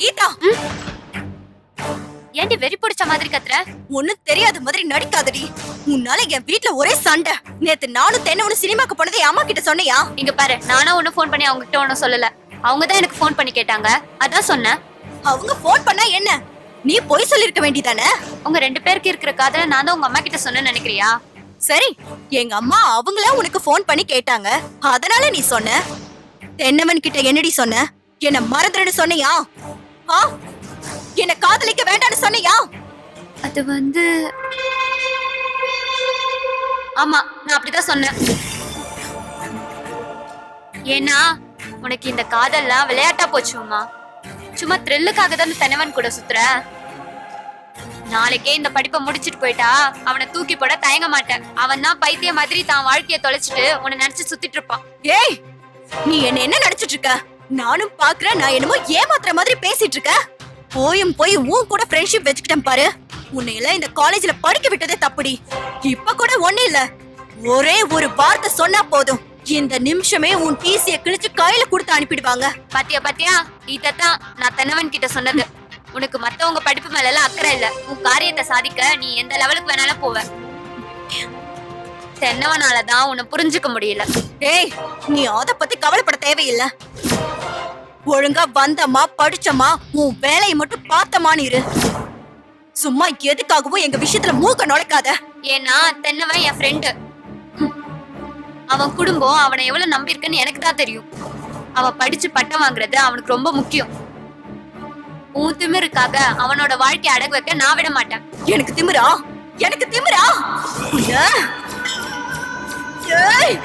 கீதா, ஏன்டி வெறி பிடிச்ச மாதிரி கத்துற? ஒண்ணும் தெரியாத மாதிரி நடிக்காதடி. உன்னால என் வீட்ல ஒரே சண்டை. நேத்து நானும் தென்னவனும் சினிமாக்கு போனதை அம்மா கிட்ட சொன்னியா? இங்க பாரு, நானும் ஒண்ணு போன் பண்ணி அவங்க கிட்ட ஒண்ணும் சொல்லல. அவங்க தான் எனக்கு போன் பண்ணி கேட்டாங்க, அதான் சொன்னேன். அவங்க போன் பண்ணா என்ன? நீ போய் சொல்லிருக்க வேண்டியதானே? உங்க 2 பேருக்கு இருக்கிற காதல நான் தான் உங்க அம்மா கிட்ட சொன்னேன்னு நினைக்கிறியா? சரி, எங்க அம்மா அவங்களே உனக்கு போன் பண்ணி கேட்டாங்க, அதனால நீ சொன்ன. தென்னவன் கிட்ட என்னடி சொன்ன? என்ன மறந்துடுன்னு சொன்னியா? என்ன காதலிக்க வேண்டாம்னு சொன்னியா? அது வந்து ஆமா, நான் அப்படிதான் சொன்னேன். ஏன்னா உனக்கு இந்த காதல்லாம் விளையாட்டா போச்சுமா. சும்மா த்ரில்லுக்காக தான் தென்னவன் கூட சுத்துற. நாளைக்கே இந்த படிப்பை முடிச்சிட்டு போயிட்டா அவனை தூக்கி போட தயங்க மாட்டேன். அவன் தான் பைத்திய மாதிரி தான் வாழ்க்கைய தொலைச்சிட்டு உன்னை நினைச்சு சுத்திட்டு இருப்பான். ஏய், நீ என்ன நினைச்சிட்டு இருக்க? நானும் பாக்குறேன், நான் என்னமோ ஏமாத்துற மாதிரி பேசிட்டு இருக்க. போய் உன் கூட ஃப்ரெண்ட்ஷிப் வச்சுக்கிட்டேன் பாரு. உன்னை எல்லாம் இந்த காலேஜ்ல படிக்க விட்டதே தப்புடி. இப்ப கூட ஒண்ணு இல்ல, ஒரே ஒரு வார்த்தை சொன்னா போதும், இந்த நிமிஷமே உன் டிசிய கிழிச்சு கையில கொடுத்து அனுப்பிடுவாங்க. பாத்தியா, இதத்தான் நான் தென்னவன் கிட்ட சொன்னது. உனக்கு மத்தவங்க படிப்பு மேல எல்லாம் அக்கறை இல்ல. உன் காரியத்தை சாதிக்க நீ எந்த லெவலுக்கு வேணாலும் போவ. தென்னவனாலதான் உன்னை புரிஞ்சுக்க முடியல. ஏய், நீ அத பத்தி கவலைப்பட தேவையில்ல. ஒழுங்கா வந்தமா படிச்சமா உன் வேலையை மட்டும் பார்த்தமான்னு இரு. சும்மா எதுக்காகவும் எங்க விஷயத்துல மூக்க நுழைக்காத. ஏன்னா தென்னவன் என் ஃப்ரெண்டு. அவன் குடும்பம் அவனை எவ்வளவு நம்பி இருக்குன்னு எனக்கு தான் தெரியும். அவன் படிச்சு பட்டம் வாங்குறது அவனுக்கு ரொம்ப முக்கியம். உன் திமிருக்காக அவனோட வாழ்க்கையை அடகு வைக்க நான் விட மாட்டேன். எனக்கு திமிரா? ஏய்!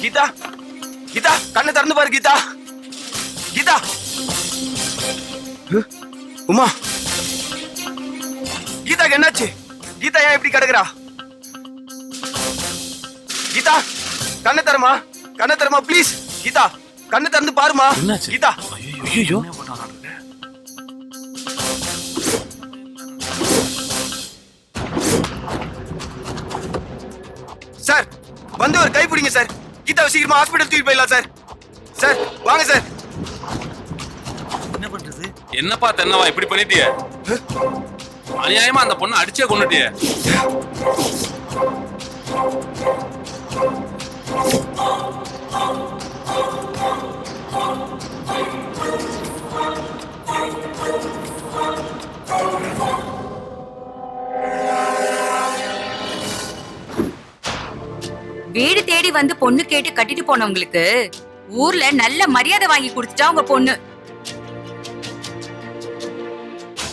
கீதா, கீதா, கண்ணை திறந்து பாரு கீதா. கீதா, உமா, கீதாக்கு என்னாச்சு? கீதா ஏன் இப்படி கிடக்குறா? கீதா, கண்ணை தரமா ப்ளீஸ். கீதா, கண்ணை திறந்து பாருமா. கீதா, ஐயோ, சார் வந்து ஒரு கை பிடிங்க சார். கீதாவை சீக்கிரமா ஹாஸ்பிடல் தூக்கி போயிடலாம் சார். சார் வாங்க சார். என்ன பண்றது? என்னப்பா தென்னவா இப்படி பண்ணிட்டியே? அநியாயமா அந்த பொண்ணை அடிச்சே கொன்னுட்டியே. வீடு தேடி வந்து பொண்ணு கேட்டு கட்டிட்டு போனவங்களுக்கு ஊர்ல நல்ல மரியாதை வாங்கி கொடுத்துட்டா உங்க பொண்ணு.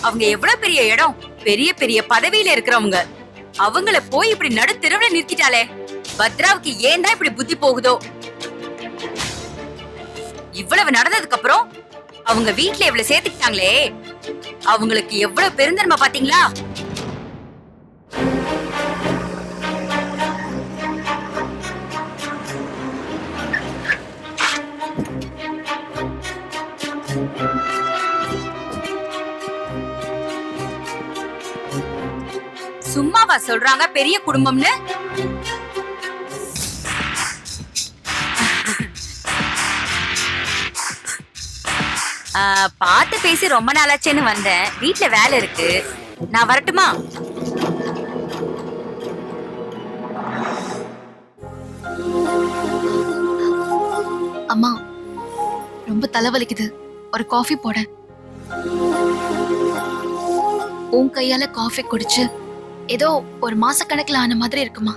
அவங்க எவ்வளவு பெரிய இடம், பெரிய பெரிய பதவியில இருக்கிறவங்க, அவங்கள போய் இப்படி நடு தெருவுல நிறுத்திட்டாலே. பத்ராவுக்கு ஏன் தான் இப்படி புத்தி போகுதோ? இவ்வளவு நடந்ததுக்கு அப்புறம் அவங்க வீட்டுல இவ்வளவு சேர்த்துக்கிட்டாங்களே, அவங்களுக்கு எவ்வளவு பெருந்தன்மை பாத்தீங்களா? சும்மாவா சொல்றாங்க பெரிய குடும்பம்னு? பாத்து பேசி ரொம்ப நாளாச்சேன்னு வந்தேன். வீட்ல வேலை இருக்கு, நான் வரட்டுமா? அம்மா ரொம்ப தலைவலிக்குது, ஒரு காஃபி போட. உன் கையால காஃபி குடிச்சு ஏதோ ஒரு மாச கணக்குல ஆன மாதிரி இருக்குமா?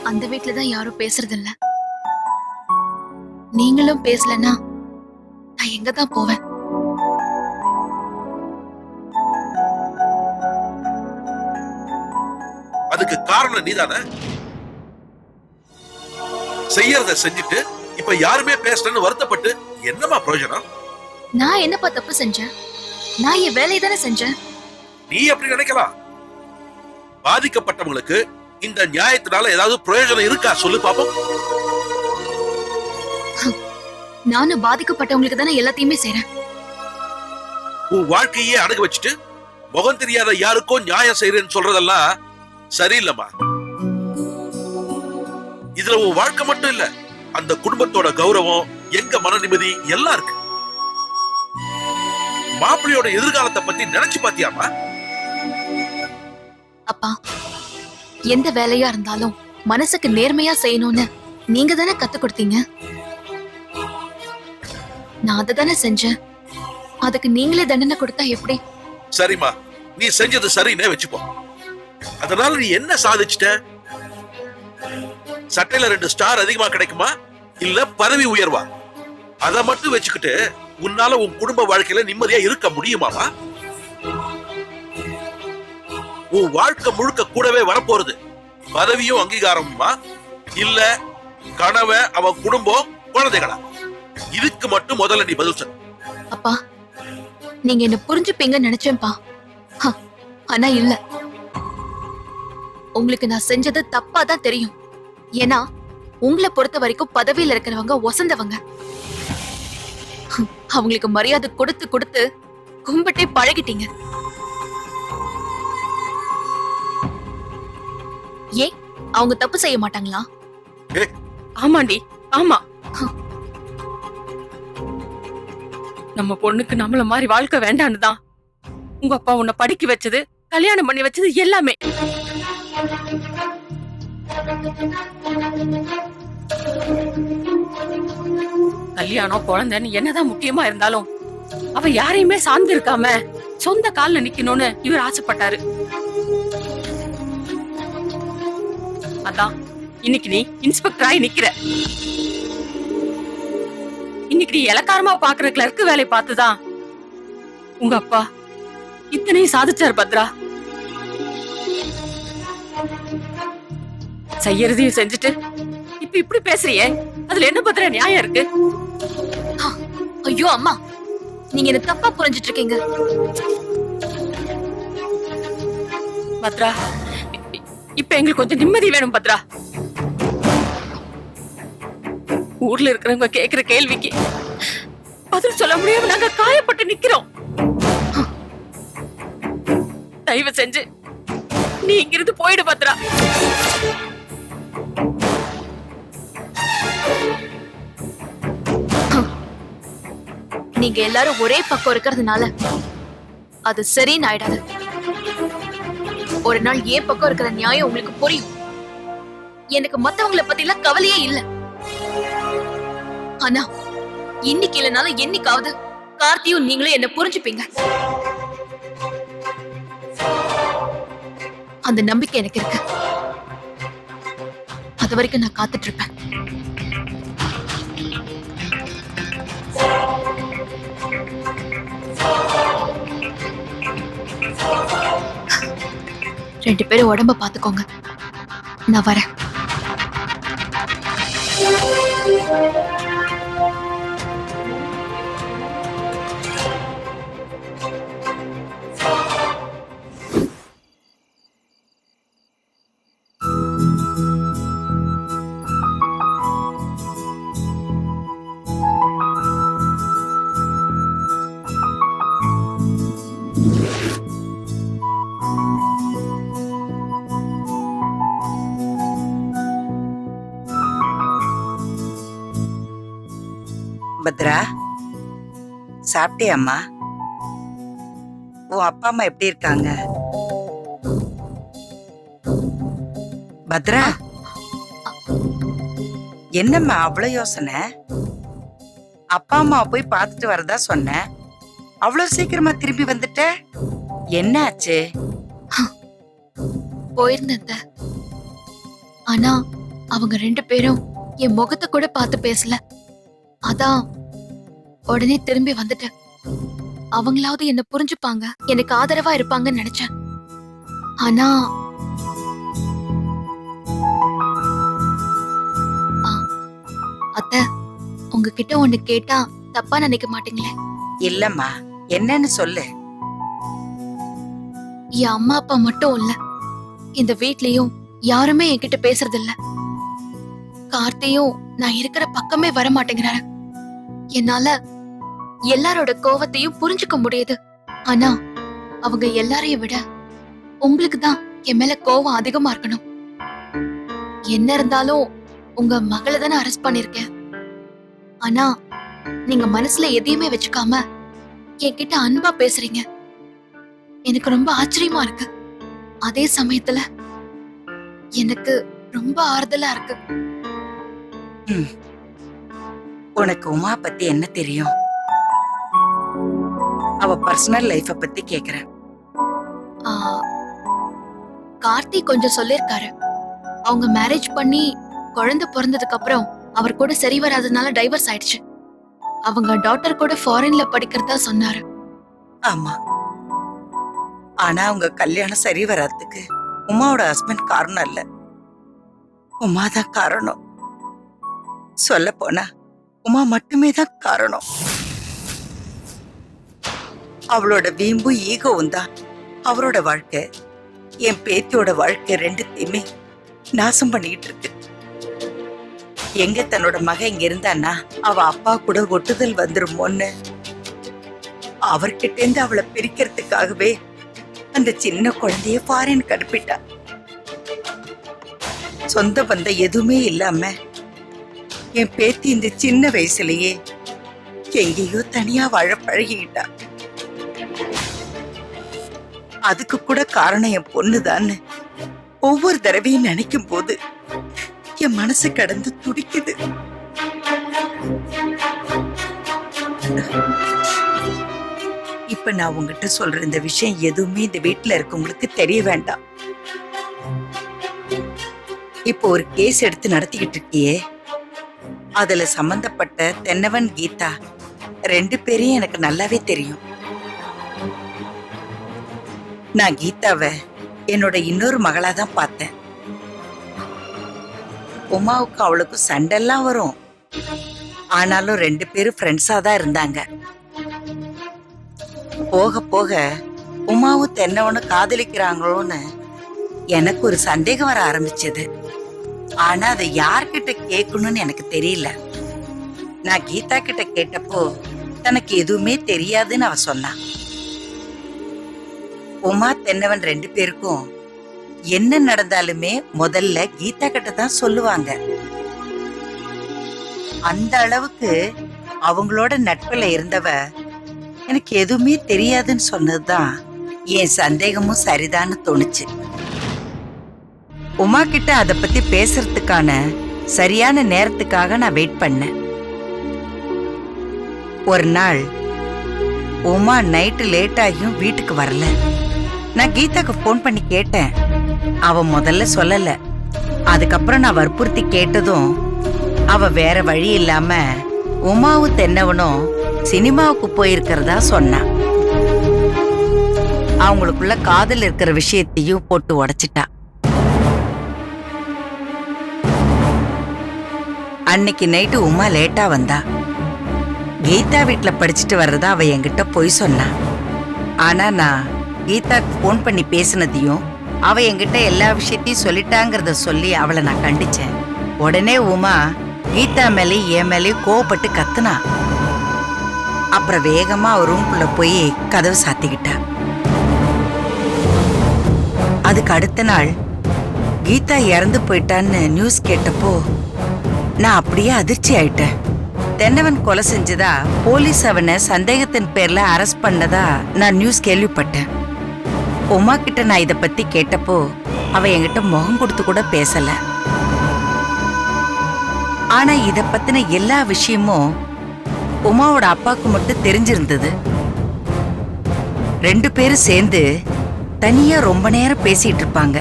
அந்த வீட்டுலதான் யாரும் பேசுறது இல்ல. நீங்களும் பேசலன்னா நான் எங்கதான் போவேன்? அதுக்கு காரணம் நீதானே. செய்யறத செஞ்சுட்டு இப்ப யாருமே பேசலன்னு வருத்தப்பட்டு என்னமா பிரயோஜனம்? நான் என்னப்பா தப்பு செஞ்சேன்? நான் என் வேலையை தானே செஞ்சேன். நீ அப்படி நினைக்கலாம். பாதிக்கப்பட்டவங்களுக்கு இந்த நியாயத்தினால ஏதாவது பிரயோஜனம் இருக்கா சொல்லு பாப்போம். நானும் பாதிக்கப்பட்டவங்களுக்கு தானே எல்லாத்தையுமே செய்றேன். உன் வாழ்க்கையே அடகு வச்சுட்டு முகம் தெரியாத யாருக்கோ நியாயம் செய்யறேன்னு சொல்றதெல்லாம் சரியில்லம்மா. இதுல உன் வாழ்க்கை மட்டும் இல்ல, அந்த குடும்பத்தோட கௌரவம், எங்க மன நிம்மதி எல்லாம் இருக்கு. மாப்பிள்ளையோட எதிர்காலத்தை பத்தி நினைச்சு பாத்தியாமா? அப்பா, எந்த வேலையா இருந்தாலும் மனசுக்கு நேர்மையா செய்யணும்னு நீங்க தானே கத்து கொடுத்தீங்க. நான் அதை தானே செஞ்சேன். அதுக்கு நீங்களே தண்டனை கொடுத்தா எப்படி? சரிம்மா, நீ செஞ்சது சரின்னே வச்சுப்போம். அதனால நீ என்ன சாதிச்சிட்ட? சட்டையில 2 ஸ்டார் அதிகமா கிடைக்குமா, இல்ல பதவி உயர்வா? அத மட்டும் வச்சுக்கிட்டு உன்னால உன் குடும்ப வாழ்க்கையில நிம்மதியா இருக்க முடியுமாமா? உன் வாழ்க்கை முழுக்க கூடவே வரப்போறது பதவியும் அங்கீகாரமுமா, இல்ல கணவன், அவன் குடும்பம், குழந்தைகளா? இதுக்கு மட்டும் முதல்ல நீ பதில் சொல்லு. அப்பா, நீங்க என்ன புரிஞ்சுப்பீங்கன்னு நினைச்சேன்ப்பா. ஆனா இல்ல, உங்களுக்கு நான் செஞ்சது தப்பா தான் தெரியும். ஏன்னா உங்களை பொறுத்த வரைக்கும் பதவியில இருக்கிறவங்க ஒசந்தவங்க. அவங்களுக்கு மரியாதை கொடுத்து கொடுத்து கும்பிட்டே பழகிட்டீங்க. ஏன் அவங்க தப்பு செய்ய மாட்டாங்களா? ஆமாண்டி, ஆமா. நம்ம பொண்ணுக்கு நம்மள மாதிரி வாழ்க்கை வேண்டான்னு தான் உங்க அப்பா உன்னை படிக்க வச்சது, கல்யாணம் பண்ணி வச்சது எல்லாமே. கல்யாணம், குழந்தைன்னு என்னதான் முக்கியமா இருந்தாலும் அவ யாரையுமே சார்ந்து இருக்காம சொந்த கால்ல நிக்கணும்னு இவர் ஆசைப்பட்டாரு. அதான் இன்னைக்கு நீ இன்ஸ்பெக்டர் ஆகி நிக்கிற. இன்னைக்கு நீ இலக்காரமா பாக்குற கிளர்க்கு வேலை பார்த்துதான் உங்க அப்பா இத்தனையும் சாதிச்சாரு பத்ரா. செய்யறதையும் செஞ்சுட்டு இப்ப இப்படி பேசுறியே, அதுல என்ன பத்ரா நியாயம் இருக்கு? ஐயோ அம்மா, நீங்க என்ன தப்பா புரிஞ்சிட்டு இருக்கீங்க. பத்ரா, இப்ப எங்களுக்கு கொஞ்சம் நிம்மதி வேணும் பத்ரா. ஊர்ல இருக்கிறவங்க கேக்குற கேள்விக்கு பதில் சொல்ல முடியாம நாங்க காயப்பட்டு நிக்கிறோம். தயவு செஞ்சு நீ இங்கிருந்து போயிடு பத்ரா. நீங்க எல்லாரும் ஒரே பக்கம் இருக்கிறதுனால அது சரின்னு ஆயிடாது. ஒரு நாள் ஏன் பக்கம் இருக்கிற நியாயம் உங்களுக்கு புரியும். எனக்கு மத்தவங்கள பத்தி எல்லாம் கவலையே இல்ல. ஆனா இன்னைக்கு இல்லைனாலும் என்னைக்காவது கார்த்தியும் நீங்களும் என்ன புரிஞ்சுப்பீங்க. அந்த நம்பிக்கை எனக்கு இருக்கு. அது வரைக்கும் நான் காத்துட்டு இருப்பேன். 2 பேரும் உடம்ப பாத்துக்கோங்க. நான் வரேன். பத்ரா, சாப்பிட்டியாம்மா? உன் அப்பா அம்மா எப்படி இருக்காங்க? பத்ரா, என்னம்மா அவ்வளவு யோசனை? அப்பா அம்மா போய் பார்த்துட்டு வரதா சொன்ன, அவ்வளவு சீக்கிரமா திரும்பி வந்துட்ட, என்ன ஆச்சு? போயிருந்தேன். ஆனா அவங்க 2 பேரும் என் முகத்தை கூட பார்த்து பேசல. அதான் உடனே திரும்பி வந்துட்டேன். அவங்களாவது என்ன புரிஞ்சுப்பாங்க, எனக்கு ஆதரவா இருப்பாங்கன்னு நினைச்சேன். ஆனா அத்தை, உங்ககிட்ட ஒண்ணு கேட்டா தப்பா நினைக்க மாட்டீங்களே? இல்லம்மா, என்னன்னு சொல்லு. என் அம்மா அப்பா மட்டும் இல்ல, இந்த வீட்லயும் யாருமே என்கிட்ட பேசுறது இல்ல. கார்த்தியும் நான் இருக்கிற பக்கமே வர மாட்டேங்கிறாரு. என்னால எல்லாரோட கோவத்தையும் புரிஞ்சுக்க முடியுது. ஆனா அவங்க எல்லாரையும் விட உங்களுக்கு தான் என் மேல கோவம் அதிகமா இருக்கணும். என்ன இருந்தாலும் உங்க மகளை தானே அரெஸ்ட் பண்ணிருக்கேன். ஆனா நீங்க மனசுல எதையுமே வச்சுக்காம என்கிட்ட அன்பா பேசுறீங்க. எனக்கு ரொம்ப ஆச்சரியமா இருக்கு. அதே சமயத்துல எனக்கு ரொம்ப ஆறுதலா இருக்கு. உனக்கு உமா பத்தி என்ன தெரியும்? அவ பர்சனல் லைஃப பத்தி கேக்குறேன். ஆ, கார்த்தி கொஞ்சம் சொல்லிருக்காரு. அவங்க மேரேஜ் பண்ணி குழந்தை பிறந்ததுக்கு அப்புறம் அவர் கூட சரி வராதனால டைவர்ஸ் ஆயிடுச்சு. அவங்க டாட்டர் கூட ஃபாரின்ல படிக்கிறதா சொன்னாரு. ஆமா, ஆனா அவங்க கல்யாணம் சரி வராதுக்கு உமாவோட ஹஸ்பண்ட் காரணம் இல்ல, உமாதான் காரணம். சொல்ல போனா உமா மட்டுமே தான் காரணம். அவளோட வீம்பு ஈகோவும் தான் அவரோட வாழ்க்கை, என் பேத்தியோட வாழ்க்கை ரெண்டுத்தையுமே நாசம் பண்ணிட்டு இருக்கு. எங்க தன்னோட மகன் இங்க இருந்தான்னா அவ அப்பா கூட ஒட்டுதல் வந்துருமோன்னு அவர்கிட்ட இருந்து அவளை பிரிக்கிறதுக்காகவே அந்த சின்ன குழந்தைய ஃபாரின் கடுப்பிட்டா. சொந்த பந்தம் எதுவுமே இல்லாம என் பேத்தி இந்த சின்ன வயசுலயே எங்கேயோ தனியா வாழ பழகிட்டா. அதுக்கு கூட காரணம் என் பொண்ணுதான்னு ஒவ்வொரு தடவையும் நினைக்கும் போது என் மனசு கடந்து துடிக்குது. இப்ப நான் உங்ககிட்ட சொல்ற இந்த விஷயம் எதுவுமே இந்த வீட்டுல இருக்கவங்களுக்கு தெரிய வேண்டாம். இப்போ ஒரு கேஸ் எடுத்து நடத்திக்கிட்டு இருக்கியே, அதுல சம்பந்தப்பட்ட தென்னவன் கீதா 2 பேரையும் எனக்கு நல்லாவே தெரியும். நான் கீதாவை என்னோட இன்னொரு மகளாதான் பார்த்தேன். உமாவுக்கு அவளுக்கும் சண்டெல்லாம் வரும், ஆனாலும் 2 பேரும் ஃப்ரெண்ட்ஸா தான் இருந்தாங்க. போக போக உமாவும் தென்னவனும் காதலிக்கிறாங்களோன்னு எனக்கு ஒரு சந்தேகம் வர ஆரம்பிச்சது. ஆனா அதை யார்கிட்ட கேட்கணும்னு எனக்கு தெரியல. நான் கீதா கிட்ட கேட்டப்போ தனக்கு எதுவுமே தெரியாதுன்னு அவ சொன்னான். உமா தென்னவன் 2 பேருக்கும் என்ன நடந்தாலுமே முதல்ல கீதா கிட்ட தான் சொல்லுவாங்க. அந்த அளவுக்கு அவங்களோட நட்புல இருந்தவ எனக்கு எதுவுமே தெரியாதுன்னு சொன்னதுதான் என் சந்தேகமும் சரிதான்னு தோணுச்சு. உமா கிட்ட அத பத்தி பேசுறதுக்கான சரியான நேரத்துக்காக நான் வெயிட் பண்ணேன். ஒரு நாள் உமா நைட்டு லேட் ஆகியும் வீட்டுக்கு வரல. நான் கீதாக்கு போன் பண்ணி கேட்டேன், அவ முதல்ல சொல்லல. அதுக்கப்புறம் நான் வற்புறுத்தி கேட்டதும் அவ வேற வழி இல்லாம உமாவும் தென்னவனும் சினிமாவுக்கு போயிருக்கிறதா சொன்னான். அவங்களுக்குள்ள காதல் இருக்கிற விஷயத்தையும் போட்டு உடைச்சிட்டா. அன்னைக்கு நைட்டு உமா லேட்டா வந்தா. கீதா வீட்டுல படிச்சுட்டு வர்றதா அவ என்கிட்ட பொய் சொன்னா. ஆனா நான் கீதாக்கு போன் பண்ணி பேசினதையும் அவ என்கிட்ட எல்லா விஷயத்தையும் சொல்லிட்டாங்கிறத சொல்லி அவளை நான் கண்டிச்சேன். உடனே உமா கீதா மேலேயும் என் மேலேயும் கோவப்பட்டு கத்துனா. அப்புறம் வேகமா அவ ரூம்குள்ள போய் கதவு சாத்திக்கிட்டா. அதுக்கு அடுத்த நாள் கீதா இறந்து போயிட்டான்னு நியூஸ் கேட்டப்போ நான் அப்படியே அதிர்ச்சி ஆயிட்டேன். தென்னவன் கொலை செஞ்சதா போலீஸ் அவனை சந்தேகத்தின் பேர்ல அரெஸ்ட் பண்ணதா நான் நியூஸ் கேள்விப்பட்டேன். உமா கிட்ட நான் இத பத்தி கேட்டப்போ அவ என்கிட்ட முகம் கொடுத்து கூட பேசல. ஆனா இத பத்தின எல்லா விஷயமும் உமாவோட அப்பாவுக்கு மட்டும் தெரிஞ்சிருந்தது. 2 பேரும் சேர்ந்து தனியா ரொம்ப நேரம் பேசிட்டு இருப்பாங்க.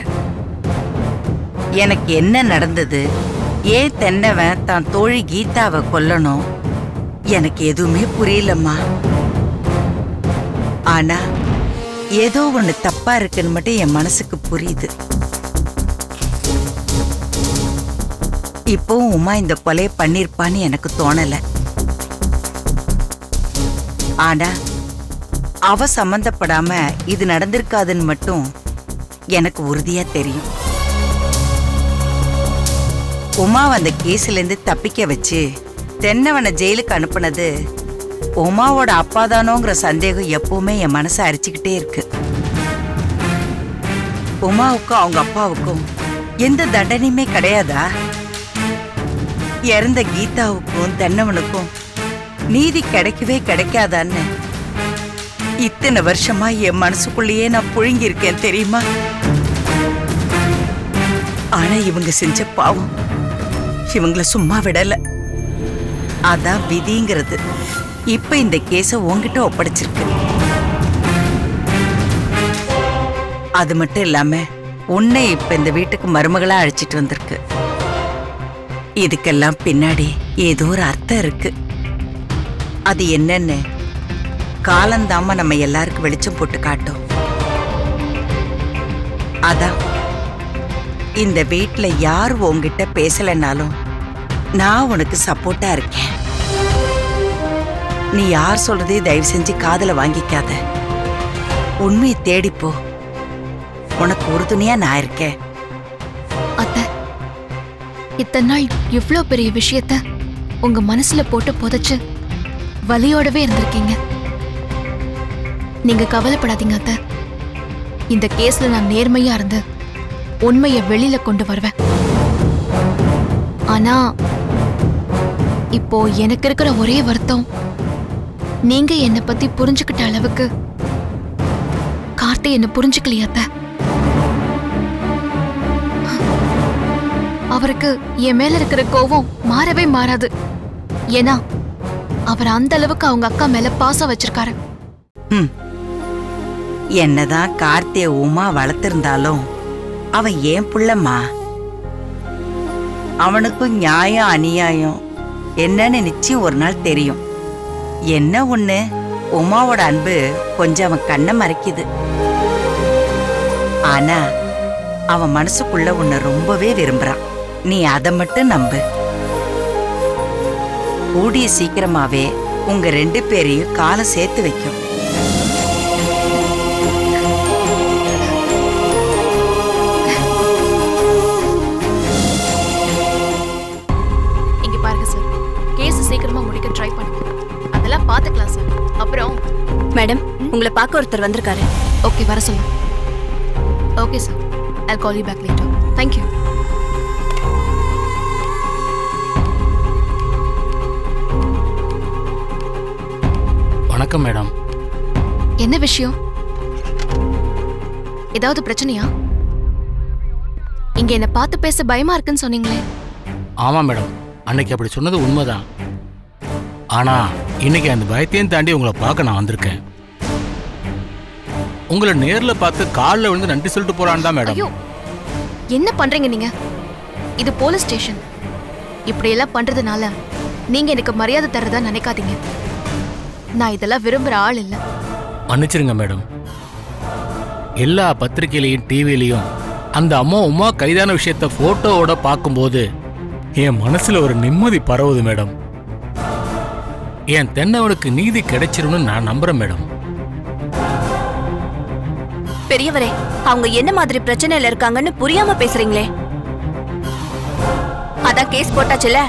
எனக்கு என்ன நடந்தது, ஏன் தென்னவன் தான் தோழி கீதாவை கொல்லணும், எனக்கு எதுவுமே புரியலம்மா. ஆனா ஏதோ ஒண்ணு தப்பா இருக்குன்னு மட்டும் என் மனசுக்கு புரியுது. இப்பவும் உமா இந்த கொலையை பண்ணிருப்பான்னு எனக்கு தோணல. ஆனா அவ சம்பந்தப்படாம இது நடந்திருக்காதுன்னு மட்டும் எனக்கு உறுதியா தெரியும். உமா அந்த கேஸ்ல இருந்து தப்பிக்க வச்சு தென்னவனை ஜெயிலுக்கு அனுப்புனது உமாவோட அப்பாதானோங்கிற சந்தேகம் எப்பவுமே என் மனசை அரிச்சுக்கிட்டே இருக்கு. உமாவுக்கும் அவங்க அப்பாவுக்கும் எந்த தண்டனையுமே கிடையாதா? இறந்த கீதாவுக்கும் தென்னவனுக்கும் நீதி கிடைக்கவே கிடைக்காதான்னு இத்தனை வருஷமா என் மனசுக்குள்ளேயே நான் புழுங்கி இருக்கேன் தெரியுமா? ஆனா இவங்க செஞ்ச பாவம் இவங்கள சும்மா விடல. அதான் விதிங்கிறது. இப்ப இந்த கேஸ உன்கிட்ட ஒப்படைச்சிருக்கு. அது மட்டும் இல்லாம உன்னை இப்ப இந்த வீட்டுக்கு மருமகளா அழைச்சிட்டு வந்திருக்கு. இதுக்கெல்லாம் பின்னாடி ஏதோ ஒரு அர்த்தம் இருக்கு. அது என்னன்னு காலந்தாம நம்ம எல்லாருக்கும் வெளிச்சம் போட்டு காட்டும். அதான் இந்த வீட்டுல யார் உன்கிட்ட பேசலனாலும் நான் உனக்கு சப்போர்ட்டா இருக்கேன். நீ யார் சொல்றதே தயவு செஞ்சு காதுல வாங்கிக்காத. உண்மையை தேடிப்போ. உனக்கு உறுதுணையா நான் இருக்கேன். அத்தை, இத்தனை நாள் இவ்ளோ பெரிய விஷயத்த உங்க மனசுல போட்டு புதைச்சு வலியோடவே இருந்திருக்கீங்க. நீங்க கவலைப்படாதீங்க அத்தை. இந்த கேஸ்ல நான் நேர்மையா இருந்து உண்மையை வெளியில கொண்டு வருவேன். ஆனா இப்போ எனக்கு இருக்கிற ஒரே வருத்தம், நீங்க என்னை பத்தி புரிஞ்சுக்கிட்ட அளவுக்கு கார்த்தி என்ன புரிஞ்சுக்கலையா அத்தை. அவருக்கு என் மேல இருக்கிற கோவம் மாறவே மாறாது. ஏன்னா அவர் அந்த அளவுக்கு அவங்க அக்கா மேல பாசம் வச்சிருக்காரு. என்னதான் கார்த்திய உமா வளர்த்திருந்தாலும் அவன் ஏன் புள்ளம்மா. அவனுக்கும் நியாயம் அநியாயம் என்னன்னு நிச்சயம் ஒரு நாள் தெரியும். என்ன ஒண்ணு, உமாவோட அன்பு கொஞ்சம் அவன் கண்ணை மறைக்குது. ஆனா அவன் மனசுக்குள்ள உன்னை ரொம்பவே விரும்புறான். நீ அதை மட்டும் நம்பு. கூடிய சீக்கிரமாவே உங்க 2 பேரையும் காலம் சேர்த்து வைக்கும். இங்க பாருங்க சார், கேஸ் சீக்கிரமா முடிக்க ட்ரை பண்ணுங்க. அதெல்லாம் பாத்துக்கலாம் சார். அப்புறம் மேடம், உங்களை பார்க்க ஒருத்தர் வந்திருக்காரு. ஓகே, வர சொல்லுங்க. Okay sir, I'll call you back later. Thank you. வணக்கம் மேடம். என்ன விஷயம்? ஏதாவது பிரச்சனையா? இங்க என்ன பார்த்து பேச பயமா இருக்குன்னு சொன்னீங்களே. ஆமா மேடம், அன்னைக்கு அப்படி சொன்னது உண்மைதான். ஆனா இன்னைக்கு அந்த பயத்தையும் தாண்டி உங்களை பார்க்க நான் வந்திருக்கேன். உங்களை நேர்ல பார்த்து காலில் விழுந்து நன்றி சொல்லிட்டு போறான்னு தான் மேடம். ஐயோ, என்ன பண்றீங்க நீங்க? இது போலீஸ் ஸ்டேஷன். இப்படி எல்லாம் பண்றதுனால நீங்க எனக்கு மரியாதை தரதா நினைக்காதீங்க. நான் இதெல்லாம் விரும்புற ஆள் இல்ல. மன்னிச்சிருங்க மேடம். எல்லா பத்திரிக்கையிலையும் டிவிலையும் அந்த அம்மா உமா கைதான விஷயத்த போட்டோவோட பார்க்கும்போது என் மனசுல ஒரு நிம்மதி பரவுது மேடம். என் தென்னவனுக்கு நீதி கிடைச்சிரும்னு நான் நம்புறேன் மேடம். பெரியவரே, அவங்க என்ன மாதிரி பிரச்சனையில இருக்காங்கன்னு புரியாம பேசுறீங்களே. அதான் கேஸ் போட்டாச்சுல,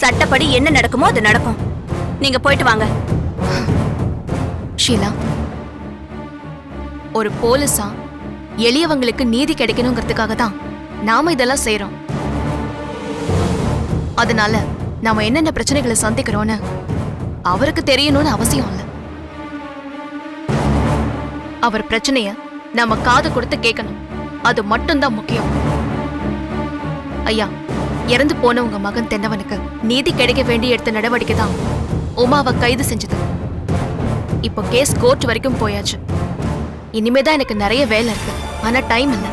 சட்டப்படி என்ன நடக்குமோ அது நடக்கும். நீங்க போயிட்டு வாங்க. ஷீலா, ஒரு போலீஸா எளியவங்களுக்கு நீதி கிடைக்கணுங்கிறதுக்காக தான் நாம இதெல்லாம் செய்யறோம். அதனால நாம என்னென்ன பிரச்சனைகளை சந்திக்கிறோம்னு அவருக்கு தெரியணும்னு அவசியம் இல்லை. அவர் பிரச்சனைய நாம காது கொடுத்து கேட்கணும், அது மட்டும்தான் முக்கியம். ஐயா, இறந்து போன உங்க மகன் தென்னவனுக்கு நீதி கிடைக்க வேண்டிய எடுத்த நடவடிக்கை தான் உமாவை கைது செஞ்சது. இப்போ கேஸ் கோர்ட் வரைக்கும் போயாச்சு. இனிமேதான் எனக்கு நிறைய வேலை இருக்கு. ஆனா டைம் இல்லை.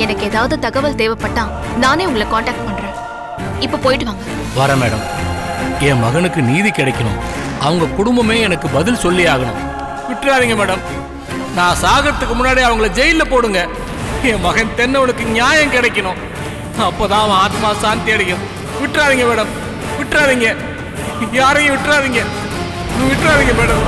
எனக்கு ஏதாவது தகவல் தேவைப்பட்டா நானே உங்களை காண்டாக்ட் பண்றேன். இப்ப போயிட்டு வாங்க. வர மேடம். என் மகனுக்கு நீதி கிடைக்கணும், அவங்க குடும்பமே எனக்கு பதில் சொல்லி ஆகணும். விட்டுறாதீங்க மேடம். நான் சாகிறதுக்கு முன்னாடி அவங்கள ஜெயில போடுங்க. என் மகன் தென்னவனுக்கு நியாயம் கிடைக்கணும். அப்போதான் அவன் ஆத்மா சாந்தி அடையும். விட்டுறாதீங்க மேடம், விட்டுறாதீங்க. யாரையும் விட்டுறாதீங்க, விட்டுறாதீங்க மேடம்.